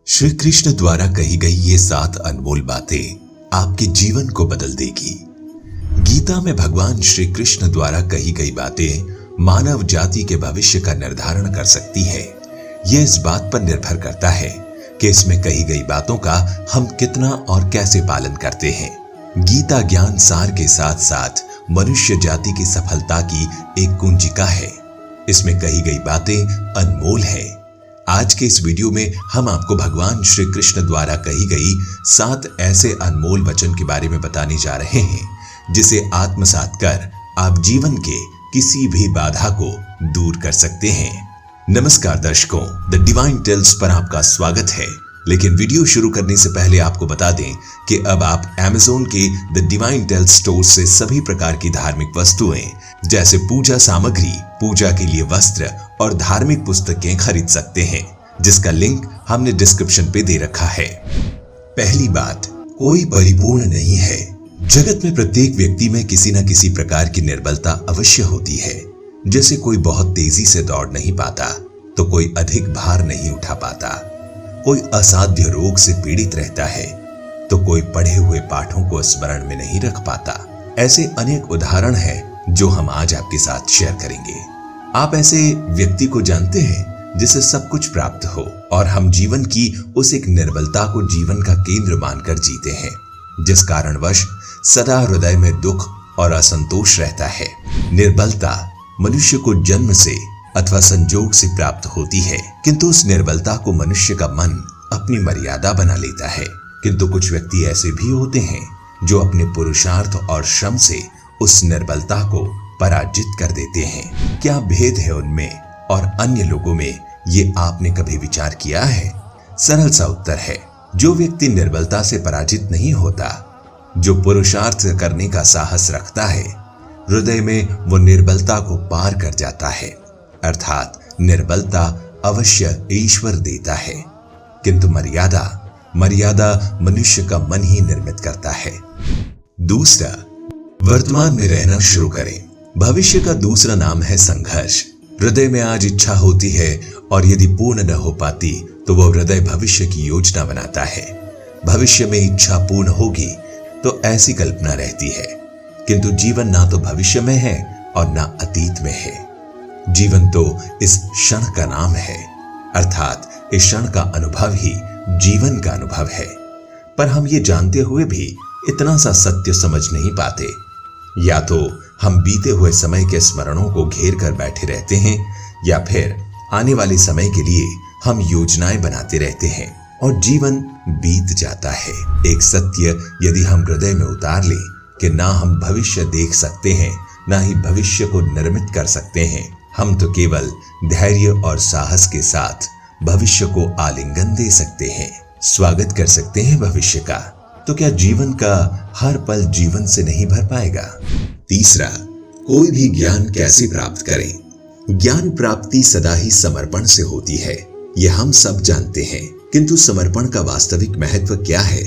श्री कृष्ण द्वारा कही गई ये 7 अनमोल बातें आपके जीवन को बदल देगी। गीता में भगवान श्री कृष्ण द्वारा कही गई बातें मानव जाति के भविष्य का निर्धारण कर सकती है। यह इस बात पर निर्भर करता है कि इसमें कही गई बातों का हम कितना और कैसे पालन करते हैं। गीता ज्ञान सार के साथ साथ मनुष्य जाति की सफलता की एक कुंजिका है। इसमें कही गई बातें अनमोल है। आज के इस वीडियो में हम आपको भगवान श्री कृष्ण द्वारा कही गई 7 ऐसे अनमोल वचन के बारे में बताने जा रहे हैं जिसे आत्मसात कर आप जीवन के किसी भी बाधा को दूर कर सकते हैं। नमस्कार दर्शकों, द डिवाइन टेल्स पर आपका स्वागत है। लेकिन वीडियो शुरू करने से पहले आपको बता दें कि अब आप Amazon के द डिवाइन टेल्स स्टोर से सभी प्रकार की धार्मिक वस्तुएं जैसे पूजा सामग्री, पूजा के लिए वस्त्र और धार्मिक पुस्तकें खरीद सकते हैं, जिसका लिंक हमने डिस्क्रिप्शन पे दे रखा है। पहली बात, कोई परिपूर्ण नहीं है। जगत में प्रत्येक व्यक्ति में किसी न किसी प्रकार की निर्बलता अवश्य होती है। जैसे कोई बहुत तेजी से दौड़ नहीं पाता तो कोई अधिक भार नहीं उठा पाता, कोई असाध्य रोग से पीड़ित रहता है तो कोई पढ़े हुए पाठों को स्मरण में नहीं रख पाता। ऐसे अनेक उदाहरण हैं जो हम आज आपके साथ शेयर करेंगे। आप ऐसे व्यक्ति को जानते हैं जिसे सब कुछ प्राप्त हो और हम जीवन की उस एक निर्बलता को जीवन का केंद्र मानकर जीते हैं, जिस कारणवश सदा हृदय में दुख और असंतोष रहता है। निर्बलता मनुष्य को जन्म से अथवा संजोग से प्राप्त होती है, किंतु उस निर्बलता को मनुष्य का मन अपनी मर्यादा बना लेता है। किंतु कुछ व्यक्ति ऐसे भी होते हैं जो अपने पुरुषार्थ और श्रम से उस निर्बलता को पराजित कर देते हैं। क्या भेद है उनमें और अन्य लोगों में, ये आपने कभी विचार किया है? सरल सा उत्तर है, जो व्यक्ति निर्बलता से पराजित नहीं होता, जो पुरुषार्थ करने का साहस रखता है, हृदय में वो निर्बलता को पार कर जाता है। अर्थात निर्बलता अवश्य ईश्वर देता है, किंतु मर्यादा मनुष्य का मन ही निर्मित करता है। दूसरा, वर्तमान में रहना शुरू करें। भविष्य का दूसरा नाम है संघर्ष। हृदय में आज इच्छा होती है और यदि पूर्ण न हो पाती तो वह हृदय भविष्य की योजना बनाता है। भविष्य में इच्छा पूर्ण होगी तो ऐसी कल्पना रहती है, किंतु जीवन ना तो भविष्य में है और ना अतीत में है। जीवन तो इस क्षण का नाम है, अर्थात इस क्षण का अनुभव ही जीवन का अनुभव है। पर हम ये जानते हुए भी इतना सा सत्य समझ नहीं पाते। या तो हम बीते हुए समय के स्मरणों को घेर कर बैठे रहते हैं, या फिर आने वाले समय के लिए हम योजनाएं बनाते रहते हैं और जीवन बीत जाता है। एक सत्य यदि हम हृदय में उतार लें कि ना हम भविष्य देख सकते हैं, ना ही भविष्य को निर्मित कर सकते हैं, हम तो केवल धैर्य और साहस के साथ भविष्य को आलिंगन दे सकते हैं, स्वागत कर सकते हैं भविष्य का। तो क्या जीवन का हर पल जीवन से नहीं भर पाएगा? तीसरा, कोई भी ज्ञान कैसे प्राप्त करें? ज्ञान प्राप्ति सदा ही समर्पण से होती है, यह हम सब जानते हैं, किंतु समर्पण का वास्तविक महत्व क्या है?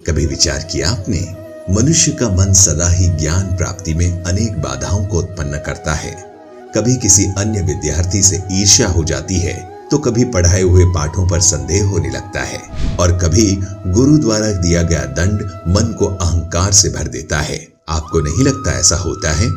कभी विचार किया आपने? मनुष्य का मन सदा ही ज्ञान प्राप्ति में अनेक बाधाओं को उत्पन्न करता है। कभी किसी अन्य विद्यार्थी से ईर्ष्या हो जाती है तो कभी पढ़ाए हुए पाठों पर संदेह होने लगता है और कभी गुरु द्वारा दिया गया दंड मन को अहंकार से भर देता है। आपको नहीं लगता ऐसा होता है?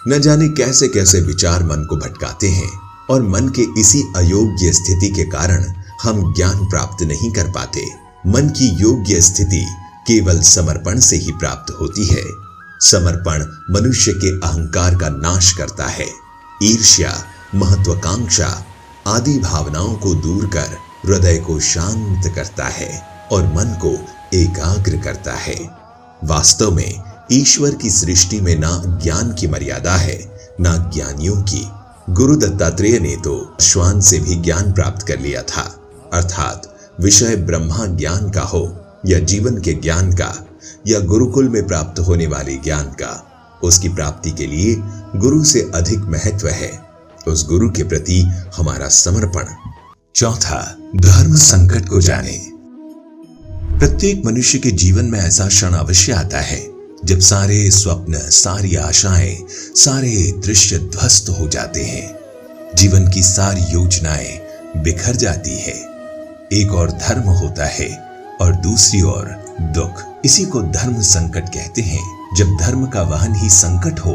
न जाने कैसे कैसे विचार मन को भटकाते हैं और मन के इसी अयोग्य स्थिति के कारण हम ज्ञान प्राप्त नहीं कर पाते। मन की योग्य स्थिति केवल समर्पण से ही प्राप्त होती है। समर्पण मनुष्य के अहंकार का नाश करता है। ईर्ष्या, महत्वाकांक्षा आदि भावनाओं को दूर कर हृदय को शांत करता है और मन को एकाग्र करता है। वास्तव में ईश्वर की सृष्टि में ना ज्ञान की मर्यादा है, ना ज्ञानियों की। गुरु दत्तात्रेय ने तो श्वान से भी ज्ञान प्राप्त कर लिया था, अर्थात विषय ब्रह्मा ज्ञान का हो या जीवन के ज्ञान का या गुरुकुल में प्राप्त होने वाले ज्ञान का, उसकी प्राप्ति के लिए गुरु से अधिक महत्व है उस गुरु के प्रति हमारा समर्पण। चौथा, धर्म संकट को जाने। प्रत्येक मनुष्य के जीवन में ऐसा क्षण अवश्य आता है जब सारे स्वप्न, सारी आशाएं, सारे दृश्य ध्वस्त हो जाते हैं। जीवन की सारी योजनाएं बिखर जाती है। एक और धर्म होता है और दूसरी ओर दुख। इसी को धर्म संकट कहते हैं। जब धर्म का वहन ही संकट हो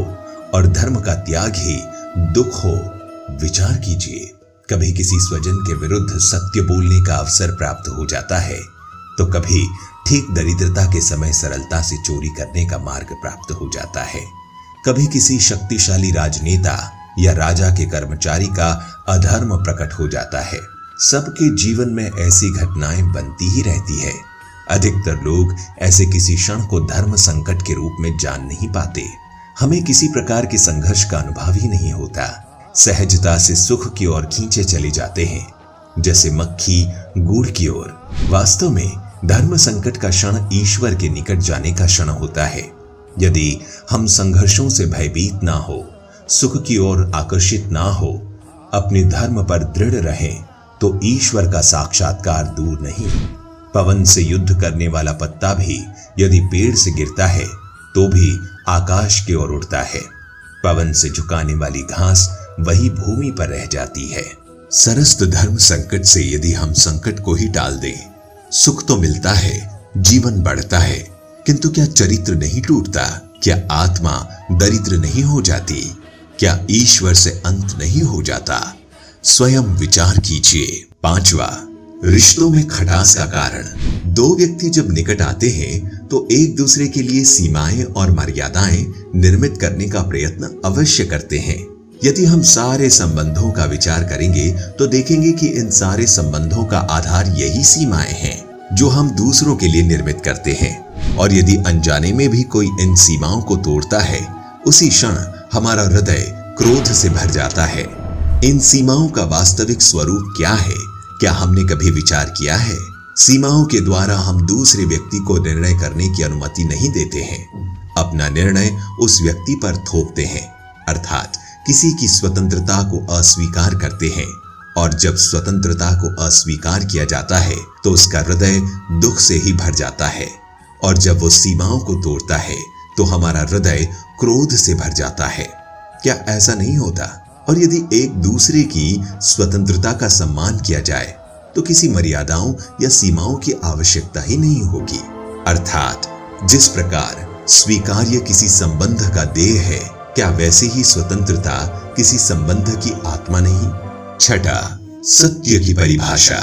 और धर्म का त्याग ही दुख हो। विचार कीजिए, कभी किसी स्वजन के विरुद्ध सत्य बोलने का अवसर प्राप्त हो जाता है तो कभी ठीक दरिद्रता के समय सरलता से चोरी करने का मार्ग प्राप्त हो जाता है। कभी किसी शक्तिशाली राजनेता या राजा के कर्मचारी का अधर्म प्रकट हो जाता है। सबके जीवन में ऐसी घटनाएं बनती ही रहती है। अधिकतर लोग ऐसे किसी क्षण को धर्म संकट के रूप में जान नहीं पाते। हमें किसी प्रकार के संघर्ष का अनुभव ही नहीं होता। सहजता से सुख की ओर खींचे चले जाते हैं, जैसे मक्खी गुड़ की ओर। वास्तव में धर्म संकट का क्षण ईश्वर के निकट जाने का क्षण होता है। यदि हम संघर्षों से भयभीत ना हो, सुख की ओर आकर्षित ना हो, अपने धर्म पर दृढ़ रहें, तो ईश्वर का साक्षात्कार दूर नहीं। पवन से युद्ध करने वाला पत्ता भी यदि पेड़ से गिरता है तो भी आकाश की ओर उड़ता है। पवन से झुकाने वाली घास वही भूमि पर रह जाती है। सरस्त धर्म संकट से यदि हम संकट को ही टाल दें, सुख तो मिलता है, जीवन बढ़ता है, किंतु क्या चरित्र नहीं टूटता? क्या आत्मा दरिद्र नहीं हो जाती? क्या ईश्वर से अंत नहीं हो जाता? स्वयं विचार कीजिए। 5वां, रिश्तों में खटास का कारण। दो व्यक्ति जब निकट आते हैं तो एक दूसरे के लिए सीमाएं और मर्यादाएं निर्मित करने का प्रयत्न अवश्य करते हैं। यदि हम सारे संबंधों का विचार करेंगे तो देखेंगे कि इन सारे संबंधों का आधार यही सीमाएं हैं जो हम दूसरों के लिए निर्मित करते हैं। और यदि अनजाने में भी कोई इन सीमाओं को तोड़ता है, उसी क्षण हमारा हृदय क्रोध से भर जाता है। इन सीमाओं का वास्तविक स्वरूप क्या है? क्या हमने कभी विचार किया है? सीमाओं के द्वारा हम दूसरे व्यक्ति को निर्णय करने की अनुमति नहीं देते हैं। अपना निर्णय उस व्यक्ति पर थोपते हैं, अर्थात किसी की स्वतंत्रता को अस्वीकार करते हैं। और जब स्वतंत्रता को अस्वीकार किया जाता है तो उसका हृदय दुख से ही भर जाता है। और जब वो सीमाओं को तोड़ता है तो हमारा हृदय क्रोध से भर जाता है। क्या ऐसा नहीं होता? और यदि एक दूसरे की स्वतंत्रता का सम्मान किया जाए तो किसी मर्यादाओं या सीमाओं की आवश्यकता ही नहीं होगी। अर्थात जिस प्रकार स्वीकार्य किसी संबंध का देह है, क्या वैसे ही स्वतंत्रता किसी संबंध की आत्मा नहीं? 6, सत्य की परिभाषा।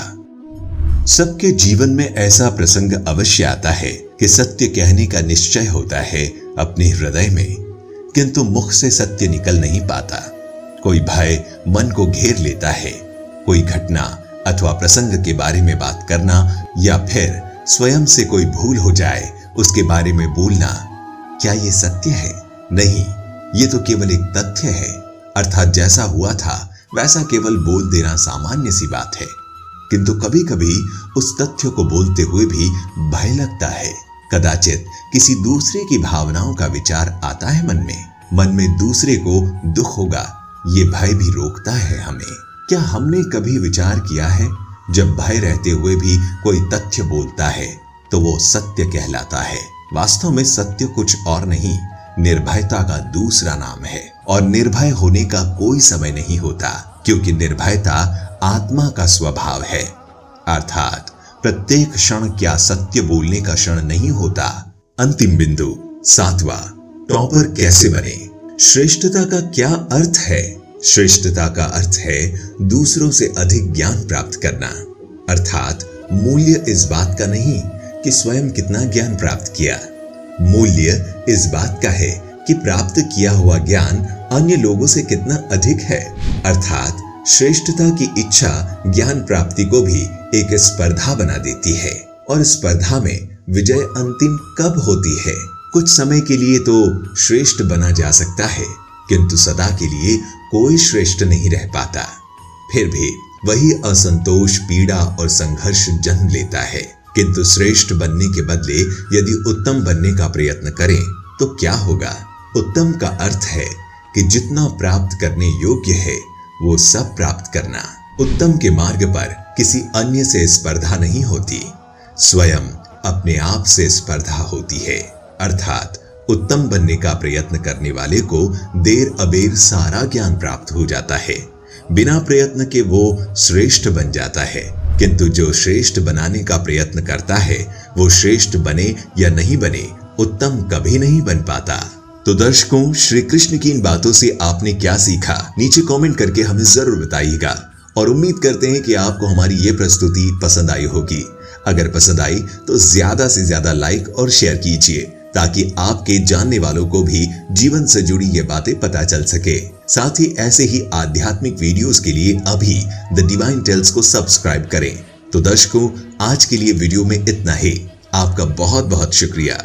सबके जीवन में ऐसा प्रसंग अवश्य आता है कि सत्य कहने का निश्चय होता है अपने हृदय में, किंतु मुख से सत्य निकल नहीं पाता। कोई भय मन को घेर लेता है। कोई घटना अथवा प्रसंग के बारे में बात करना या फिर स्वयं से कोई भूल हो जाए उसके बारे में बोलना, क्या ये सत्य है? नहीं, ये तो केवल एक तथ्य है। अर्थात जैसा हुआ था वैसा केवल बोल देना सामान्य सी बात है। किंतु कभी कभी उस तथ्य को बोलते हुए भी भय लगता है। कदाचित किसी दूसरे की भावनाओं का विचार आता है मन में दूसरे को दुख होगा, ये भय भी रोकता है हमें। क्या हमने कभी विचार किया है, जब भय रहते हुए भी कोई तथ्य बोलता है तो वो सत्य कहलाता है? वास्तव में सत्य कुछ और नहीं, निर्भयता का दूसरा नाम है। और निर्भय होने का कोई समय नहीं होता, क्योंकि निर्भयता आत्मा का स्वभाव है। अर्थात प्रत्येक क्षण क्या सत्य बोलने का क्षण नहीं होता। अंतिम बिंदु 7वां, टॉपर कैसे बने? श्रेष्ठता का क्या अर्थ है? श्रेष्ठता का अर्थ है दूसरों से अधिक ज्ञान प्राप्त करना। अर्थात मूल्य इस बात का नहीं कि स्वयं कितना ज्ञान प्राप्त किया। मूल्य इस बात का है कि प्राप्त किया हुआ ज्ञान अन्य लोगों से कितना अधिक है। अर्थात श्रेष्ठता की इच्छा ज्ञान प्राप्ति को भी एक स्पर्धा बना देती है। और स्पर्धा में विजय अंतिम कब होती है? कुछ समय के लिए तो श्रेष्ठ बना जा सकता है, किंतु सदा के लिए कोई श्रेष्ठ नहीं रह पाता। फिर भी वही असंतोष, पीड़ा और संघर्ष जन्म लेता है। किंतु श्रेष्ठ बनने के बदले यदि उत्तम बनने का प्रयत्न करें तो क्या होगा? उत्तम का अर्थ है कि जितना प्राप्त करने योग्य है वो सब प्राप्त करना। उत्तम के मार्ग पर किसी अन्य से स्पर्धा नहीं होती, स्वयं अपने आप से स्पर्धा होती है। अर्थात उत्तम बनने का प्रयत्न करने वाले को देर अबेर सारा ज्ञान प्राप्त हो जाता है। बिना प्रयत्न के वो श्रेष्ठ बन जाता है। किंतु जो श्रेष्ठ बनाने का प्रयत्न करता है वो श्रेष्ठ बने या नहीं बने, उत्तम कभी नहीं बन पाता। तो दर्शकों, श्री कृष्ण की इन बातों से आपने क्या सीखा, नीचे कमेंट करके हमें जरूर बताइएगा। और उम्मीद करते हैं कि आपको हमारी ये प्रस्तुति पसंद आई होगी। अगर पसंद आई तो ज्यादा से ज्यादा लाइक और शेयर कीजिए, ताकि आपके जानने वालों को भी जीवन से जुड़ी ये बातें पता चल सके। साथ ही ऐसे ही आध्यात्मिक वीडियोस के लिए अभी द डिवाइन टेल्स को सब्सक्राइब करें। तो दर्शकों, आज के लिए वीडियो में इतना ही। आपका बहुत बहुत शुक्रिया।